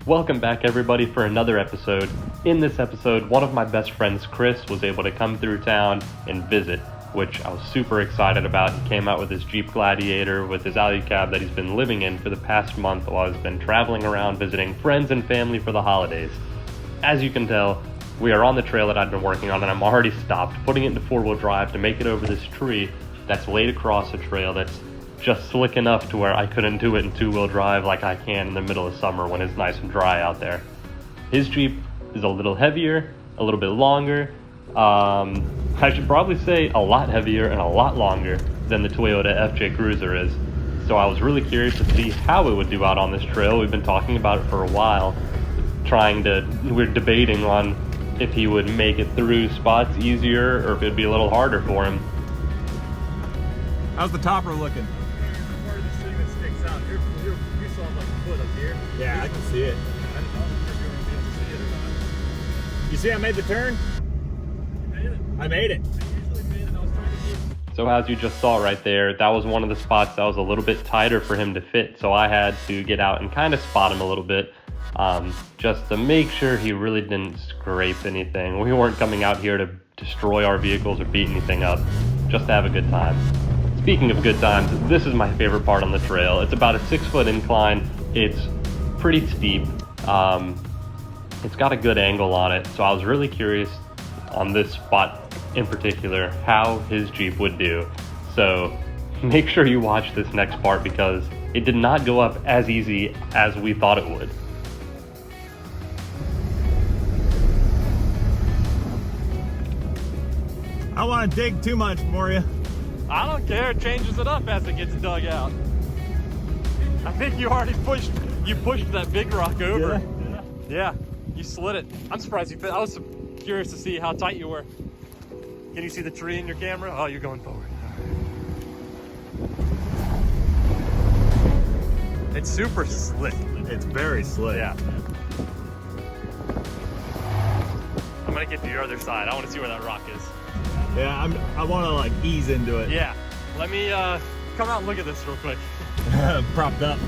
Welcome back, everybody, for another episode. In this episode, one of my best friends, Chris, was able to come through town and visit, which I was super excited about. He came out with his Jeep Gladiator with his Alu cab that he's been living in for the past month while he's been traveling around visiting friends and family for the holidays. As you can tell, we are on the trail that I've been working on, and I'm already stopped, putting it into four-wheel drive to make it over this tree that's laid across a trail that's just slick enough to where I couldn't do it in two-wheel drive like I can in the middle of summer when it's nice and dry out there. His Jeep is a little heavier, a little bit longer, I should probably say a lot heavier and a lot longer than the Toyota FJ Cruiser is. So I was really curious to see how it would do out on this trail. We've been talking about it for a while, we're debating on if he would make it through spots easier or if it'd be a little harder for him. How's the topper looking? Part of this thing that sticks out. You saw like a foot up here. Yeah, I can see it. I don't know if you're going to be able to see it or not. You see I made the turn? You made it. I made it. I usually made it. I was trying to keep. So as you just saw right there, that was one of the spots that was a little bit tighter for him to fit. So I had to get out and kind of spot him a little bit, just to make sure he really didn't scrape anything. We weren't coming out here to destroy our vehicles or beat anything up, just to have a good time. Speaking of good times, this is my favorite part on the trail. It's about a 6-foot incline. It's pretty steep. It's got a good angle on it. So I was really curious on this spot in particular how his Jeep would do. So make sure you watch this next part because it did not go up as easy as we thought it would. I don't want to dig too much for you. I don't care. It changes it up as it gets dug out. I think you already pushed that big rock over. Yeah, you slid it. I'm surprised you fit. I was curious to see how tight you were. Can you see the tree in your camera? Oh, you're going forward. It's super slick. It's very slick. Yeah. I'm gonna get to your other side. I want to see where that rock is. Yeah, I want to like ease into it. Yeah. Let me come out and look at this real quick. Propped up.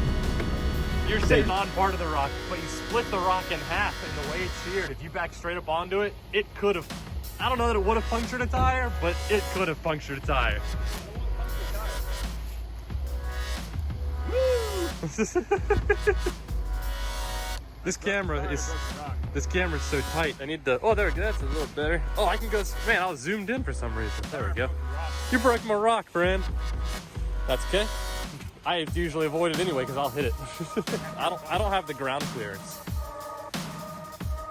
You're sitting on part of the rock, but you split the rock in half, and the way it's sheared, if you back straight up onto it, it could have, I don't know that it would have punctured a tire, but it could have punctured a tire. This camera is so tight. I need to, oh, there we go, that's a little better. Oh, I can go, man, I was zoomed in for some reason. There we go. You broke my rock, friend. That's okay. I usually avoid it anyway because I'll hit it. I don't have the ground clearance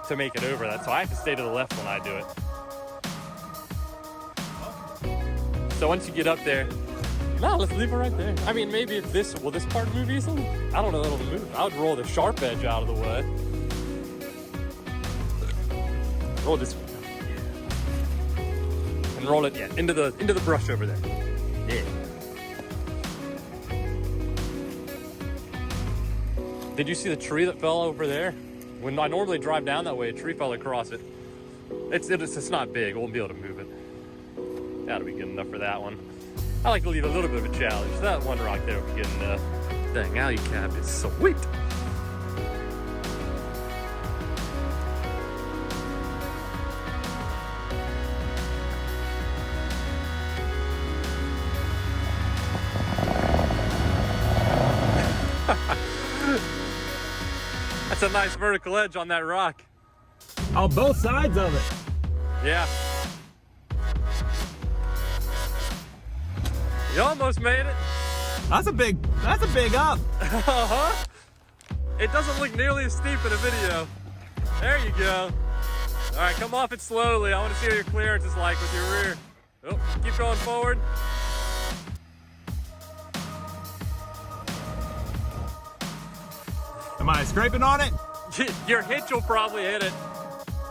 to make it over that, so I have to stay to the left when I do it. So once you get up there, no, let's leave it right there. I mean, maybe if will this part move easily? I don't know that it'll move. I would roll the sharp edge out of the way. Roll this way. And roll it, yeah, into the brush over there. Yeah. Did you see the tree that fell over there? When I normally drive down that way, a tree fell across it. It's not big. I won't be able to move it. That'll be good enough for that one. I like to leave a little bit of a challenge. That one rock there will be good enough. Dang, Alu cab is sweet. That's a nice vertical edge on that rock. On both sides of it. Yeah. You almost made it. That's a big up. Uh-huh. It doesn't look nearly as steep in a video. There you go. All right, come off it slowly. I want to see what your clearance is like with your rear. Oh, keep going forward. Am I scraping on it? Your hitch will probably hit it.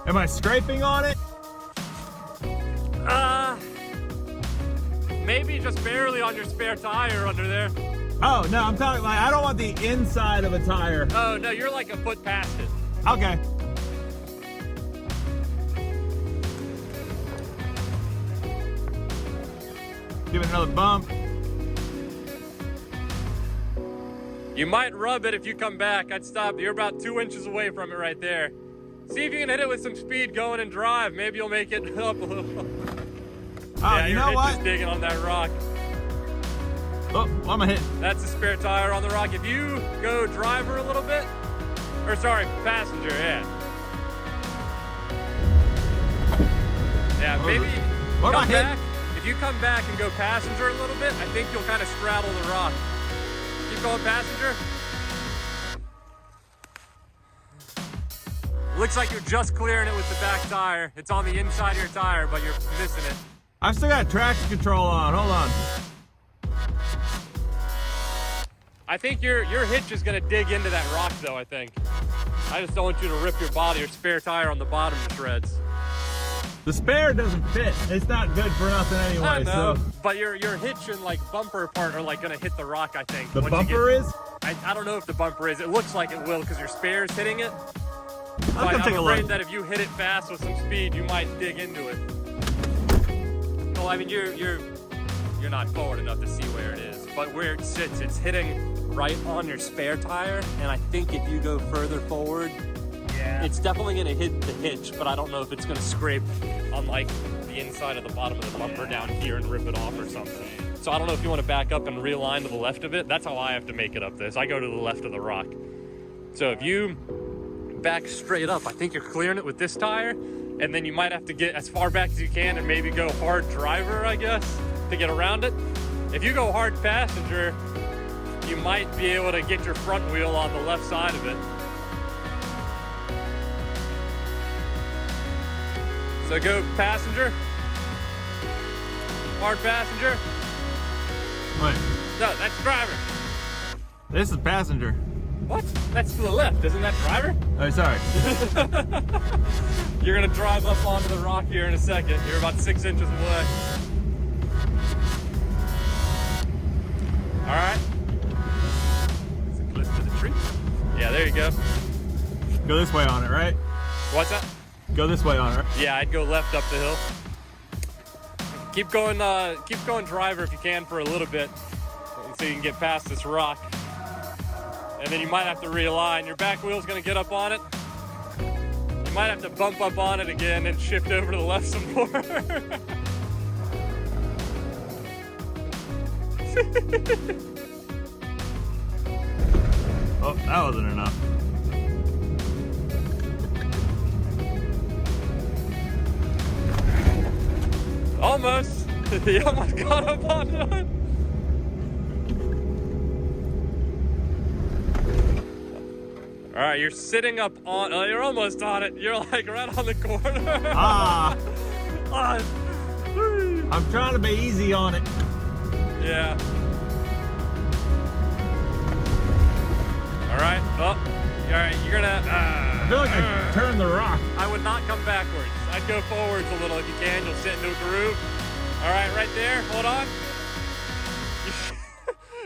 Am I scraping on it? Maybe just barely on your spare tire under there. Oh, no, I'm talking like, I don't want the inside of a tire. Oh, no, you're like a foot past it. Okay. Give it another bump. You might rub it if you come back. I'd stop. You're about 2 inches away from it right there. See if you can hit it with some speed going and drive. Maybe you'll make it up a little. Oh, Yeah, you your know hitch what? is digging on that rock. Oh, what am I hitting? That's the spare tire on the rock. If you go driver a little bit, or sorry, passenger, yeah. Yeah, maybe What am I come hitting? back. If you come back and go passenger a little bit, I think you'll kind of straddle the rock. Keep going passenger. Looks like you're just clearing it with the back tire. It's on the inside of your tire, but you're missing it. I've still got traction control on. Hold on. I think your hitch is gonna dig into that rock though, I think. I just don't want you to rip your body or spare tire on the bottom to shreds. The spare doesn't fit. It's not good for nothing anyway. I know, So but your hitch and like bumper part are like gonna hit the rock, I think. the once you bumper is. I don't know if the bumper is. It looks like it will because your spare's hitting it. I'm But gonna take I'm a afraid look. that if you hit it fast with some speed, you might dig into it. Well, I mean, you're not forward enough to see where it is, but where it sits, it's hitting right on your spare tire. And I think if you go further forward, Yeah. it's definitely gonna hit the hitch, but I don't know if it's gonna scrape on like the inside of the bottom of the bumper down here and rip it off or something. So I don't know if you want to back up and realign to the left of it. That's how I have to make it up this. I go to the left of the rock. So if you back straight up, I think you're clearing it with this tire, and then you might have to get as far back as you can and maybe go hard driver, I guess, to get around it. If you go hard passenger, you might be able to get your front wheel on the left side of it. So go passenger, hard passenger. Wait. No, that's driver. This is passenger. What? That's to the left, isn't that driver? Oh, sorry. You're gonna drive up onto the rock here in a second. You're about 6 inches away. All right. Is it close to the tree? Yeah, there you go. Go this way on it, right? What's that? Go this way on it. Right? Yeah, I'd go left up the hill. Keep going driver if you can for a little bit, so you can get past this rock. And then you might have to realign. Your back wheel's gonna get up on it. You might have to bump up on it again and shift over to the left some more. Oh, that wasn't enough. Almost. You almost got up on it. All right, you're sitting up on. You're almost on it. You're like right on the corner. Ah, Ah, I'm trying to be easy on it. yeah. All right. Oh, all right. You're gonna. I feel like I turned the rock. I would not come backwards. I'd go forwards a little if you can. You'll sit into a groove. All right, right there. Hold on.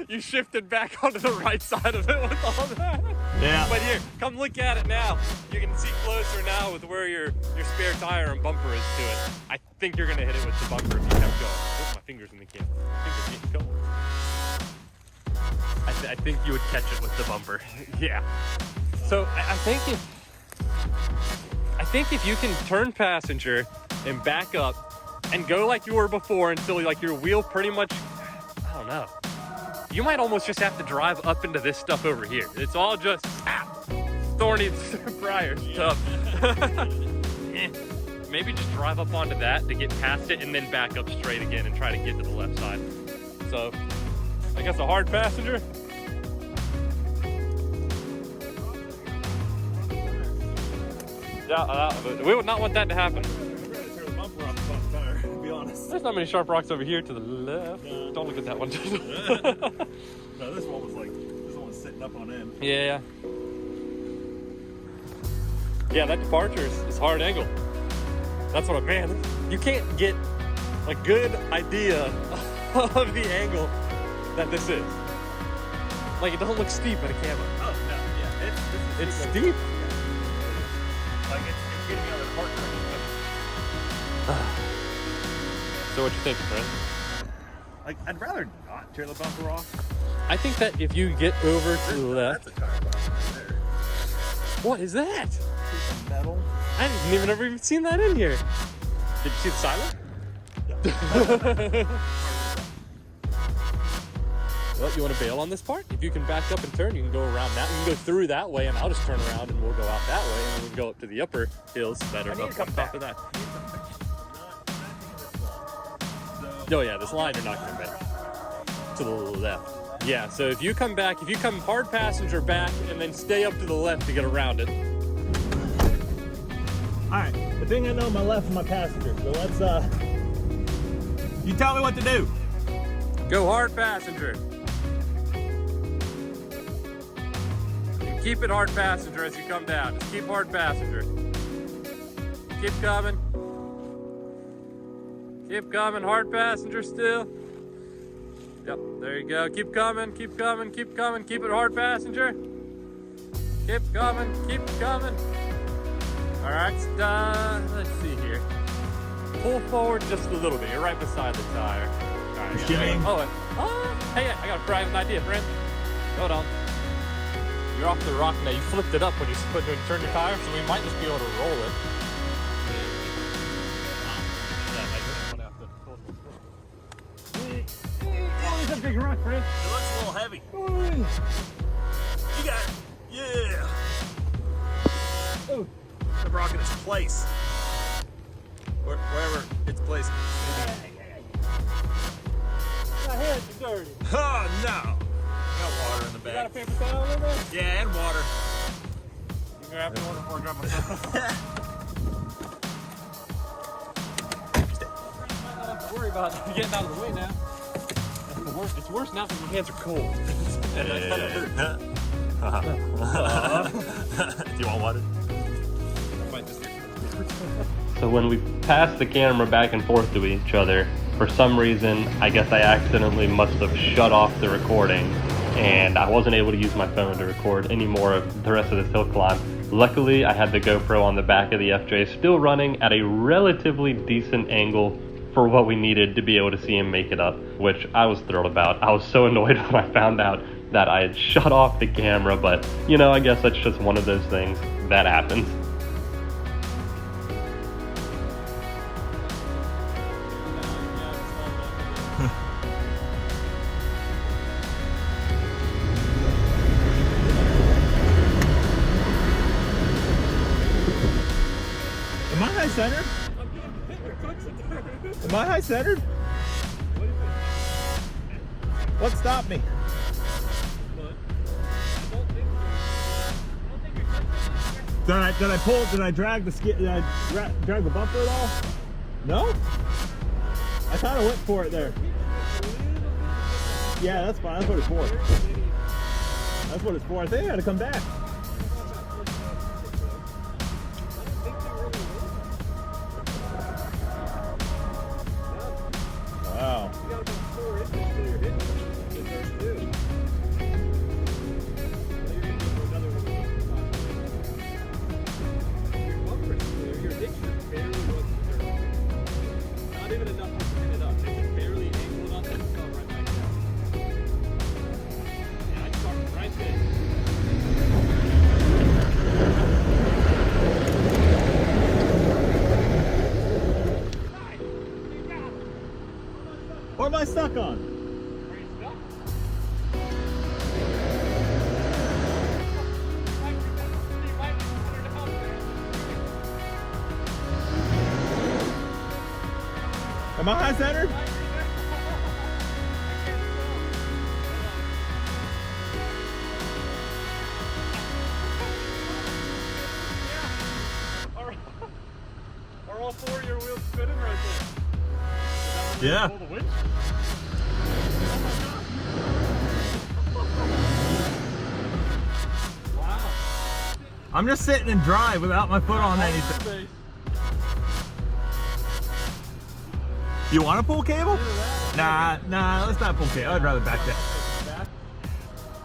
You shifted back onto the right side of it with all that. Yeah. But here, come look at it now. You can see closer now with where your spare tire and bumper is to it. I think you're gonna hit it with the bumper if you kept going. Oh, my finger's in the camera. My finger's getting cold. I think you would catch it with the bumper. Yeah. So I think if you can turn passenger and back up and go like you were before until like your wheel pretty much, I don't know. You might almost just have to drive up into this stuff over here. It's all just thorny briar stuff. Maybe just drive up onto that to get past it and then back up straight again and try to get to the left side. So I guess a hard passenger. Yeah, we would not want that to happen. There's not many sharp rocks over here to the left. No. Don't look at that one. No, this one was sitting up on end. Yeah. Yeah, that departure is hard angle. That's what man. You can't get a good idea of the angle that this is. Like it doesn't look steep in a camera. Oh no, yeah, It's steep. Like it's getting out of the park. So what you think, friend? Like I'd rather not tear the bumper off. I think that if you get over to the left. That's a car right there. What is that? Piece of metal. I didn't even seen that in here. Did you see the silent? Well, you want to bail on this part? If you can back up and turn, you can go around that. You can go through that way, and I'll just turn around and we'll go out that way, and then we can go up to the upper hills that are up on top of that. Oh yeah, this line you're not going to make. To the left. Yeah, so if you come back, if you come hard passenger back, and then stay up to the left to get around it. Alright, the thing I know my left is my passenger, so let's you tell me what to do. Go hard passenger. Keep it hard passenger as you come down. Just keep hard passenger. Keep coming. Keep coming, hard passenger still. Yep, there you go. Keep coming, keep coming, keep coming. Keep it hard passenger. Keep coming, keep coming. All right, it's done. Let's see here. Pull forward just a little bit. You're right beside the tire. All right, hey, I got an idea, friend. Hold on. You're off the rock now. You flipped it up when you turn your tire, so we might just be able to roll it. Oh, it's a big rock, friend. It looks a little heavy. You got it. Yeah. Oh. The rock in its place. Wherever it's placed. My hands are dirty. Oh no. Got water in the You got a bag. paper towel in there? Yeah, and water. You can grab one before I grab myself. I don't have to worry about getting out of the way now. It's worse now because my hands are cold. Do you want water? So when we passed the camera back and forth to each other, for some reason, I guess I accidentally must have shut off the recording, and I wasn't able to use my phone to record any more of the rest of this hill climb. Luckily, I had the GoPro on the back of the FJ still running at a relatively decent angle for what we needed to be able to see him make it up, which I was thrilled about. I was so annoyed when I found out that I had shut off the camera, but you know, I guess that's just one of those things that happens. Am I high centered? Am I high centered? What stopped me? Did I pull? Did I drag the skid? Did I drag the bumper at all? No. I kind of went for it there. Yeah, that's fine. That's what it's for. That's what it's for. I think I got to come back. Wow. What am I stuck on? Am I high centered? Are all four of your wheels spinning right there? Yeah. Pull the winch? Wow. I'm just sitting and drive without my foot on anything. You want to pull cable? Nah, let's not pull cable. I'd rather back that.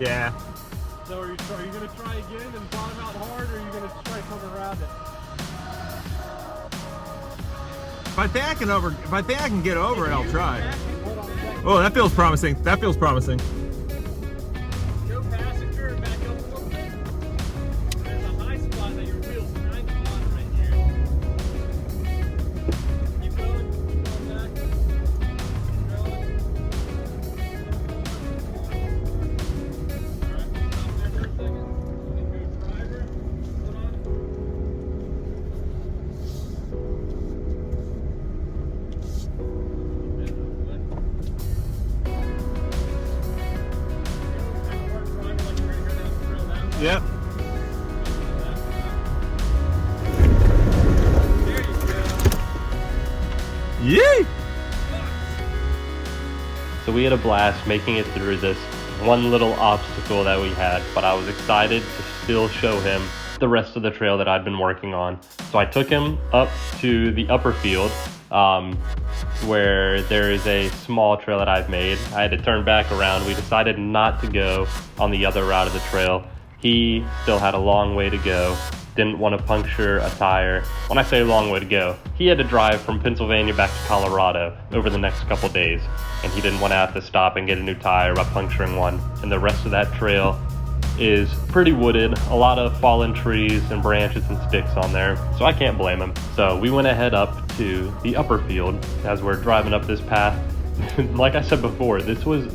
Yeah. So are you going to try again and bottom out hard, or are you going to try to come around it? If I think I can get over it, I'll try. Oh, that feels promising. That feels promising. Yee! So we had a blast making it through this one little obstacle that we had, but I was excited to still show him the rest of the trail that I'd been working on. So I took him up to the upper field, where there is a small trail that I've made. I had to turn back around. We decided not to go on the other route of the trail. He still had a long way to go. Didn't want to puncture a tire. When I say long way to go, he had to drive from Pennsylvania back to Colorado over the next couple days, and he didn't want to have to stop and get a new tire by puncturing one. And the rest of that trail is pretty wooded, a lot of fallen trees and branches and sticks on there, so I can't blame him. So we went ahead up to the upper field as we're driving up this path. Like I said before, this was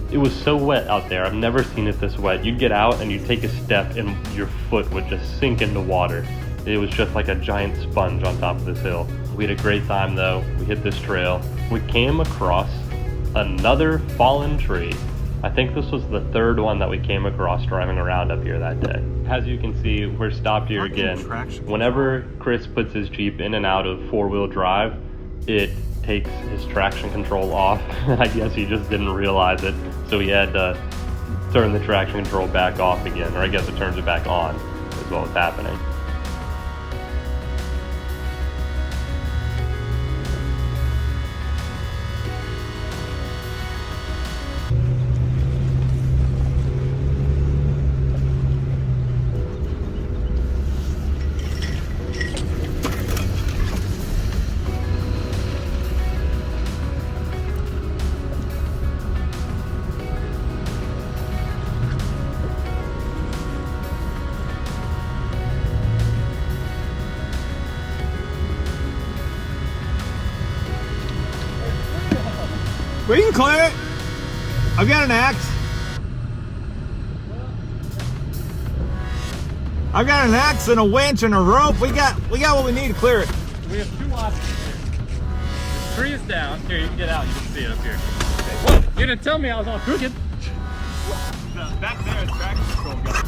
it was so wet out there. I've never seen it this wet. You'd get out and you'd take a step and your foot would just sink into water. It was just like a giant sponge on top of this hill. We had a great time though. We hit this trail. We came across another fallen tree. I think this was the third one that we came across driving around up here that day. As you can see, we're stopped here again. Whenever Chris puts his Jeep in and out of four-wheel drive, it takes his traction control off. I guess he just didn't realize it, so he had to turn the traction control back off again, or I guess it turns it back on is what was happening. We can clear it. I've got an axe. I've got an axe and a winch and a rope. We got what we need to clear it. We have two options here. The tree is down. Here, you can get out. You can see it up here. What? You're gonna tell me I was all crooked? Back there is traction control, guys.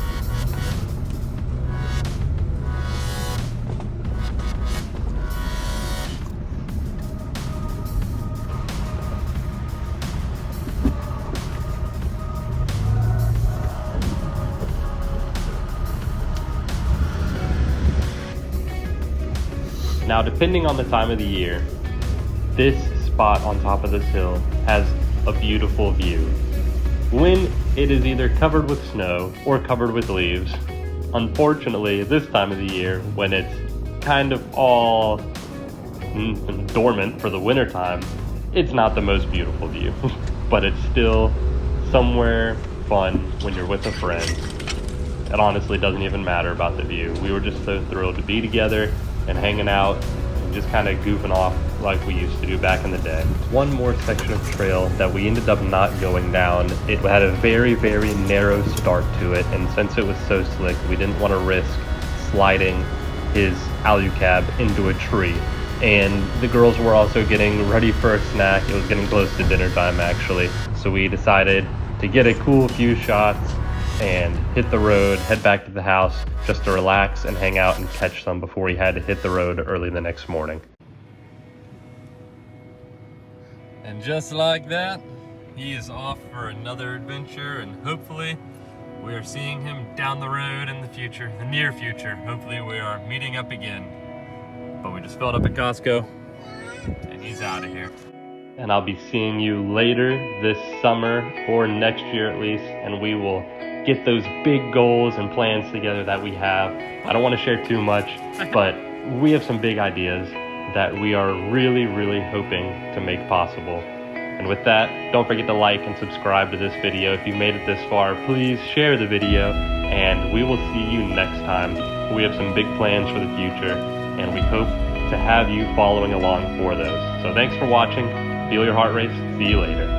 Now, depending on the time of the year, this spot on top of this hill has a beautiful view. When it is either covered with snow or covered with leaves, unfortunately, this time of the year, when it's kind of all dormant for the winter time, it's not the most beautiful view, but it's still somewhere fun when you're with a friend. It honestly doesn't even matter about the view. We were just so thrilled to be together and hanging out and just kind of goofing off like we used to do back in the day. One more section of trail that we ended up not going down. It had a very, very narrow start to it, and since it was so slick, we didn't want to risk sliding his alucab into a tree. And the girls were also getting ready for a snack. It was getting close to dinner time actually, so we decided to get a cool few shots and hit the road, head back to the house just to relax and hang out and catch some before he had to hit the road early the next morning. And just like that, he is off for another adventure, and hopefully we are seeing him down the road in the future, the near future. Hopefully we are meeting up again. But we just filled up at Costco and he's out of here. And I'll be seeing you later this summer or next year at least, and we will get those big goals and plans together that we have. I don't want to share too much, but we have some big ideas that we are really, really hoping to make possible. And with that, don't forget to like and subscribe to this video. If you made it this far, please share the video, and we will see you next time. We have some big plans for the future, and we hope to have you following along for those. So thanks for watching. Feel your heart race. See you later.